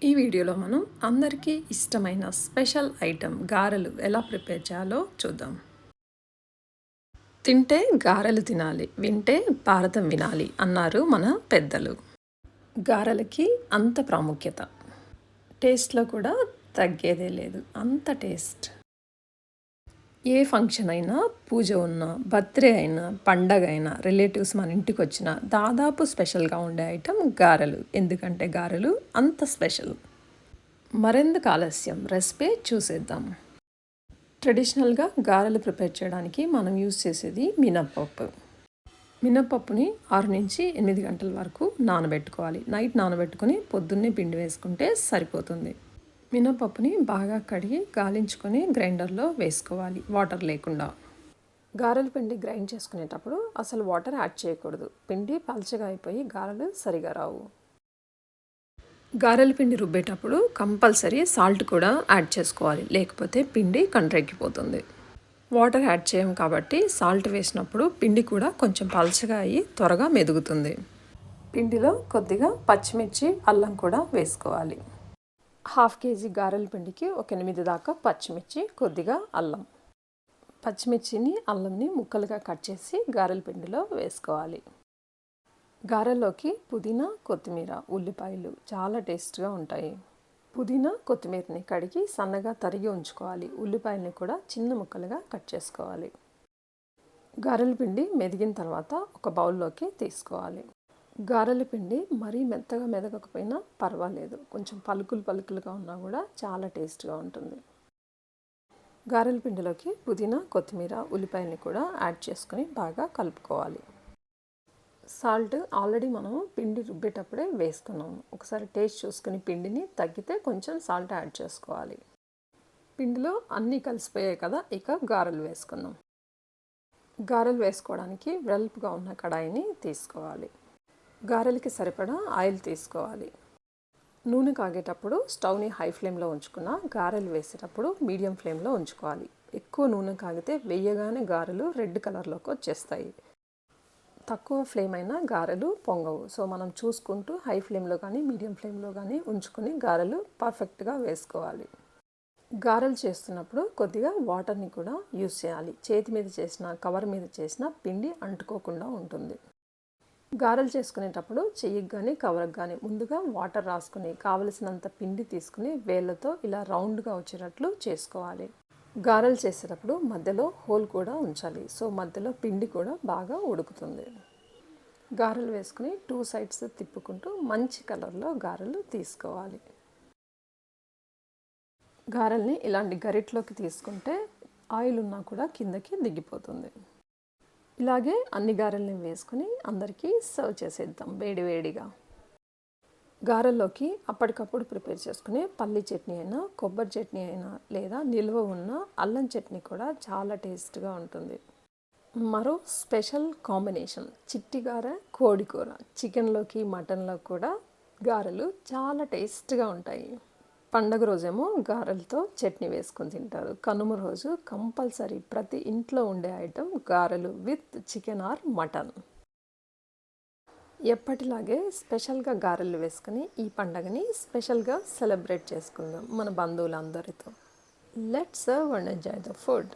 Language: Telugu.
ఈ వీడియోలో మనం అందరికీ ఇష్టమైన స్పెషల్ ఐటెం గారెలు ఎలా ప్రిపేర్ చేయాలో చూద్దాం. తింటే గారెలు తినాలి, వింటే భారతం వినాలి అన్నారు మన పెద్దలు. గారెలకి అంత ప్రాముఖ్యత, టేస్ట్లో కూడా తగ్గేదే లేదు, అంత టేస్ట్. ఏ ఫంక్షన్ అయినా, పూజ ఉన్నా, బర్త్డే అయినా, పండగ అయినా, రిలేటివ్స్ మన ఇంటికి వచ్చినా దాదాపు స్పెషల్గా ఉండే ఐటెం గారెలు. ఎందుకంటే గారెలు అంత స్పెషల్. మరెందుకు ఆలస్యం, రెసిపీ చూసేద్దాం. ట్రెడిషనల్గా గారెలు ప్రిపేర్ చేయడానికి మనం యూజ్ చేసేది మినప్పప్పు. మినప్పప్పుని 6 నుంచి 8 గంటల వరకు నానబెట్టుకోవాలి. నైట్ నానబెట్టుకొని పొద్దున్నే పిండి వేసుకుంటే సరిపోతుంది. మినప్పప్పుని బాగా కడిగి గాలించుకొని గ్రైండర్లో వేసుకోవాలి, వాటర్ లేకుండా. గారెల పిండి గ్రైండ్ చేసుకునేటప్పుడు అసలు వాటర్ యాడ్ చేయకూడదు. పిండి పలచగా అయిపోయి గారెలు సరిగా రావు. గారెల పిండి రుబ్బేటప్పుడు కంపల్సరీ సాల్ట్ కూడా యాడ్ చేసుకోవాలి, లేకపోతే పిండి కండ్రెక్కిపోతుంది. వాటర్ యాడ్ చేయం కాబట్టి సాల్ట్ వేసినప్పుడు పిండి కూడా కొంచెం పలచగా అయ్యి త్వరగా మెదుగుతుంది. పిండిలో కొద్దిగా పచ్చిమిర్చి, అల్లం కూడా వేసుకోవాలి. 1/2 కేజీ గారెల పిండికి ఒక 8 దాకా పచ్చిమిర్చి, కొద్దిగా అల్లం. పచ్చిమిర్చిని, అల్లంని ముక్కలుగా కట్ చేసి గారెల పిండిలో వేసుకోవాలి. గారెల్లోకి పుదీనా, కొత్తిమీర, ఉల్లిపాయలు చాలా టేస్ట్గా ఉంటాయి. పుదీనా, కొత్తిమీరని కడిగి సన్నగా తరిగి ఉంచుకోవాలి. ఉల్లిపాయల్ని కూడా చిన్న ముక్కలుగా కట్ చేసుకోవాలి. గారెల పిండి మెదిగిన తర్వాత ఒక బౌల్లోకి తీసుకోవాలి. గారెల పిండి మరీ మెత్తగా మెదగకపోయినా పర్వాలేదు, కొంచెం పలుకులుగా ఉన్నా కూడా చాలా టేస్ట్గా ఉంటుంది. గారెల పిండిలోకి పుదీనా, కొత్తిమీర, ఉల్లిపాయల్ని కూడా యాడ్ చేసుకొని బాగా కలుపుకోవాలి. సాల్ట్ ఆల్రెడీ మనం పిండి రుబ్బేటప్పుడే వేసుకున్నాము. ఒకసారి టేస్ట్ చూసుకుని పిండిని తగ్గితే కొంచెం సాల్ట్ యాడ్ చేసుకోవాలి. పిండిలో అన్నీ కలిసిపోయాయి కదా, ఇక గారెలు వేసుకుందాం. గారెలు వేసుకోవడానికి వెడల్పుగా ఉన్న కడాయిని తీసుకోవాలి. గారెలకి సరిపడా ఆయిల్ తీసుకోవాలి. నూనె కాగేటప్పుడు స్టవ్ని హై ఫ్లేమ్లో ఉంచుకున్న గారెలు వేసేటప్పుడు మీడియం ఫ్లేమ్లో ఉంచుకోవాలి. ఎక్కువ నూనె కాగితే వేయగానే గారెలు రెడ్ కలర్లోకి వచ్చేస్తాయి. తక్కువ ఫ్లేమ్ అయినా గారెలు పొంగవు. సో మనం చూసుకుంటూ హై ఫ్లేమ్లో కానీ మీడియం ఫ్లేమ్లో కానీ ఉంచుకొని గారెలు పర్ఫెక్ట్గా వేసుకోవాలి. గారెలు చేస్తున్నప్పుడు కొద్దిగా వాటర్ని కూడా యూజ్ చేయాలి. చేతి మీద చేసిన, కవర్ మీద చేసిన పిండి అంటుకోకుండా ఉంటుంది. గారెలు చేసుకునేటప్పుడు చెయ్యికి కానీ కవర్కి కానీ ముందుగా వాటర్ రాసుకుని కావలసినంత పిండి తీసుకుని వేళ్ళతో ఇలా రౌండ్గా వచ్చేటట్లు చేసుకోవాలి. గారెలు చేసేటప్పుడు మధ్యలో హోల్ కూడా ఉంచాలి, సో మధ్యలో పిండి కూడా బాగా ఉడుకుతుంది. గారెలు వేసుకుని 2 సైడ్స్ తిప్పుకుంటూ మంచి కలర్లో గారెలు తీసుకోవాలి. గారెల్ని ఇలాంటి గరిటలోకి తీసుకుంటే ఆయిల్ ఉన్నా కూడా కిందకి దిగిపోతుంది. ఇలాగే అన్ని గారెల్ని వేసుకుని అందరికీ సర్వ్ చేసేద్దాం వేడివేడిగా. గారెల్లోకి అప్పటికప్పుడు ప్రిపేర్ చేసుకునే పల్లి చట్నీ అయినా, కొబ్బరి చట్నీ అయినా, లేదా నిల్వ ఉన్న అల్లం చట్నీ కూడా చాలా టేస్ట్గా ఉంటుంది. మరో స్పెషల్ కాంబినేషన్ చిట్టి గారె, కోడి కూర. చికెన్లోకి, మటన్లో కూడా గారెలు చాలా టేస్ట్గా ఉంటాయి. పండగ రోజేమో గారెలతో చట్నీ వేసుకొని తింటారు. కనుమ రోజు కంపల్సరీ ప్రతి ఇంట్లో ఉండే ఐటెం గారెలు విత్ చికెన్ ఆర్ మటన్. ఎప్పటిలాగే స్పెషల్గా గారెలు వేసుకుని ఈ పండగని స్పెషల్గా సెలబ్రేట్ చేసుకుందాం మన బంధువులందరితో. Let's serve and enjoy the food.